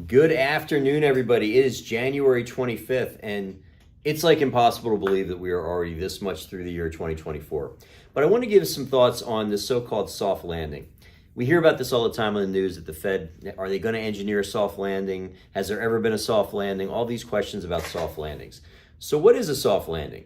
Good afternoon, everybody. It is January 25th, and it's like impossible to believe that we are already this much through the year 2024. But I want to give some thoughts on the so-called soft landing. We hear about this all the time on the news that the Fed, are they going to engineer a soft landing? Has there ever been a soft landing? All these questions about soft landings. So what is a soft landing?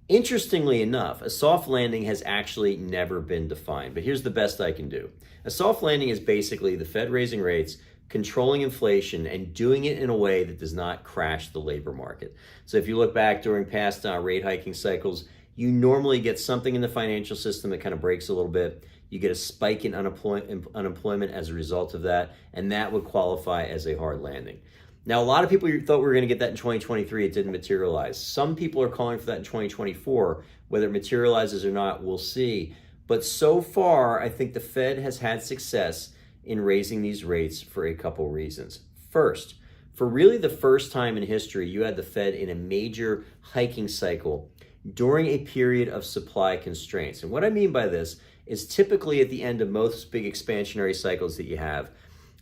Interestingly enough, a soft landing has actually never been defined, but here's the best I can do. A soft landing is basically the Fed raising rates, controlling inflation, and doing it in a way that does not crash the labor market. So if you look back during past rate hiking cycles, you normally get something in the financial system that kind of breaks a little bit. You get a spike in unemployment as a result of that, and that would qualify as a hard landing. Now, a lot of people thought we were going to get that in 2023. It didn't materialize. Some people are calling for that in 2024. Whether it materializes or not, we'll see. But so far, I think the Fed has had success in raising these rates for a couple reasons. First, for really the first time in history, you had the Fed in a major hiking cycle during a period of supply constraints. And what I mean by this is typically at the end of most big expansionary cycles that you have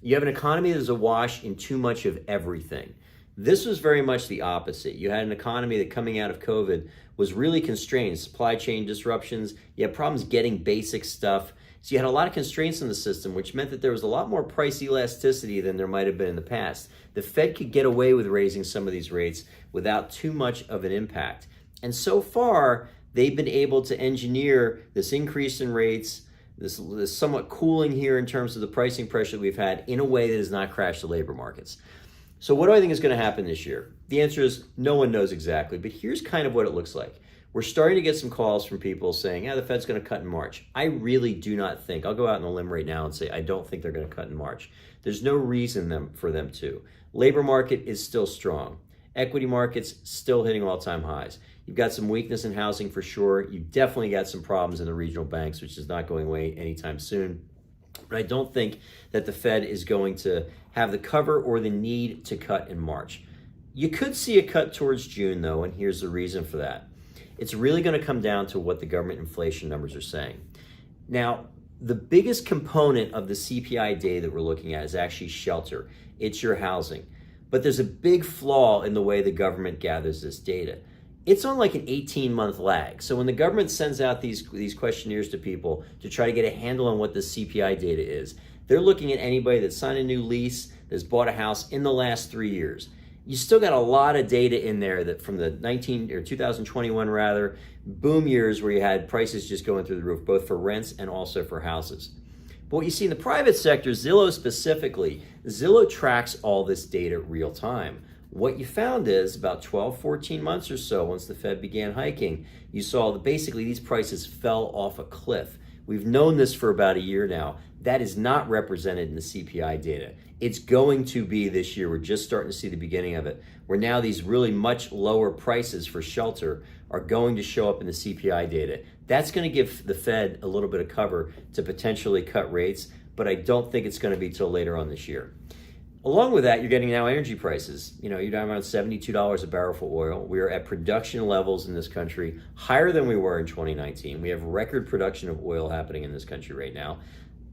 an economy that's awash in too much of everything. This was very much the opposite. You had an economy that coming out of COVID was really constrained, supply chain disruptions, you had problems getting basic stuff. So you had a lot of constraints in the system, which meant that there was a lot more price elasticity than there might have been in the past. The Fed could get away with raising some of these rates without too much of an impact. And so far, they've been able to engineer this increase in rates, this somewhat cooling here in terms of the pricing pressure that we've had in a way that does not crash the labor markets. So what do I think is going to happen this year? The answer is no one knows exactly, but here's kind of what it looks like. We're starting to get some calls from people saying, the Fed's going to cut in March. I really do not think, I'll go out on a limb right now and say, I don't think they're going to cut in March. There's no reason for them to. Labor market is still strong. Equity markets still hitting all-time highs. You've got some weakness in housing for sure. You've definitely got some problems in the regional banks, which is not going away anytime soon. But I don't think that the Fed is going to have the cover or the need to cut in March. You could see a cut towards June, though, and here's the reason for that. It's really going to come down to what the government inflation numbers are saying. Now, the biggest component of the CPI data that we're looking at is actually shelter. It's your housing. But there's a big flaw in the way the government gathers this data. It's on like an 18-month lag. So when the government sends out these questionnaires to people to try to get a handle on what the CPI data is, they're looking at anybody that signed a new lease, that's bought a house in the last 3 years. You still got a lot of data in there that from the 2021 boom years where you had prices just going through the roof, both for rents and also for houses. But what you see in the private sector, Zillow specifically, Zillow tracks all this data real time. What you found is about 12, 14 months or so, once the Fed began hiking, you saw that basically these prices fell off a cliff. We've known this for about a year now. That is not represented in the CPI data. It's going to be this year. We're just starting to see the beginning of it, where now these really much lower prices for shelter are going to show up in the CPI data. That's going to give the Fed a little bit of cover to potentially cut rates, but I don't think it's going to be till later on this year. Along with that, you're getting now energy prices. You're down around $72 a barrel for oil. We are at production levels in this country higher than we were in 2019. We have record production of oil happening in this country right now.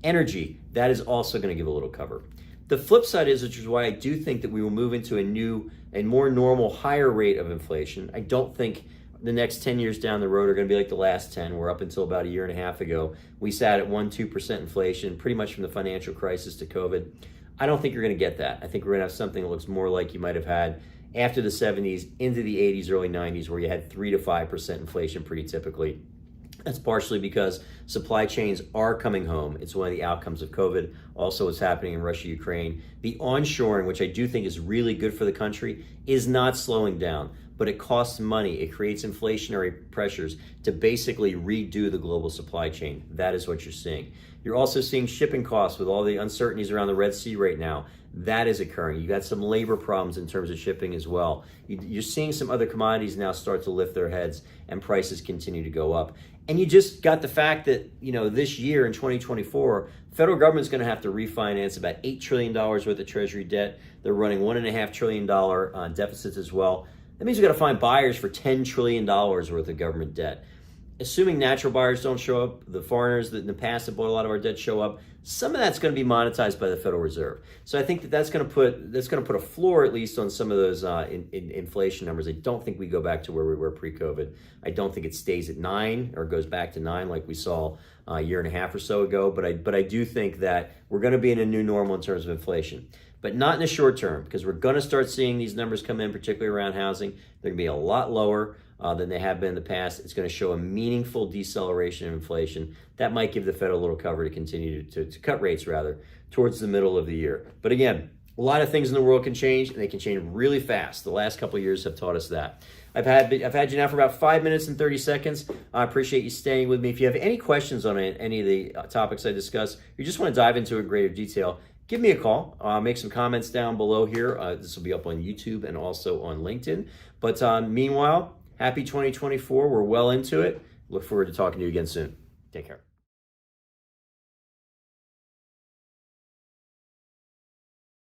Energy, that is also going to give a little cover. The flip side is, which is why I do think that we will move into a new and more normal, higher rate of inflation. I don't think the next 10 years down the road are going to be like the last 10. We're up until about a year and a half ago. We sat at 1-2% inflation, pretty much from the financial crisis to COVID. I don't think you're going to get that. I think we're going to have something that looks more like you might have had after the 70s, into the 80s, early 90s, where you had 3 to 5% inflation pretty typically. That's partially because supply chains are coming home. It's one of the outcomes of COVID. Also, what's happening in Russia, Ukraine. The onshoring, which I do think is really good for the country, is not slowing down, but it costs money. It creates inflationary pressures to basically redo the global supply chain. That is what you're seeing. You're also seeing shipping costs with all the uncertainties around the Red Sea right now. That is occurring. You got some labor problems in terms of shipping as well. You're seeing some other commodities now start to lift their heads and prices continue to go up. And you just got the fact that, this year in 2024, federal government's going to have to refinance about $8 trillion worth of Treasury debt. They're running $1.5 trillion deficits as well. That means we've got to find buyers for $10 trillion worth of government debt. Assuming natural buyers don't show up, the foreigners that in the past have bought a lot of our debt show up, some of that's going to be monetized by the Federal Reserve. So I think that that's going to put a floor at least on some of those in inflation numbers. I don't think we go back to where we were pre-COVID. I don't think it stays at 9 or goes back to 9 like we saw a year and a half or so ago. But I do think that we're going to be in a new normal in terms of inflation. But not in the short term, because we're going to start seeing these numbers come in, particularly around housing. They're going to be a lot lower than they have been in the past. It's going to show a meaningful deceleration of inflation. That might give the Fed a little cover to continue to cut rates, rather, towards the middle of the year. But again, a lot of things in the world can change, and they can change really fast. The last couple of years have taught us that. I've had you now for about 5 minutes and 30 seconds. I appreciate you staying with me. If you have any questions on any of the topics I discussed, you just want to dive into in greater detail, give me a call. Make some comments down below here. This will be up on YouTube and also on LinkedIn. But meanwhile, happy 2024. We're well into it. Look forward to talking to you again soon. Take care.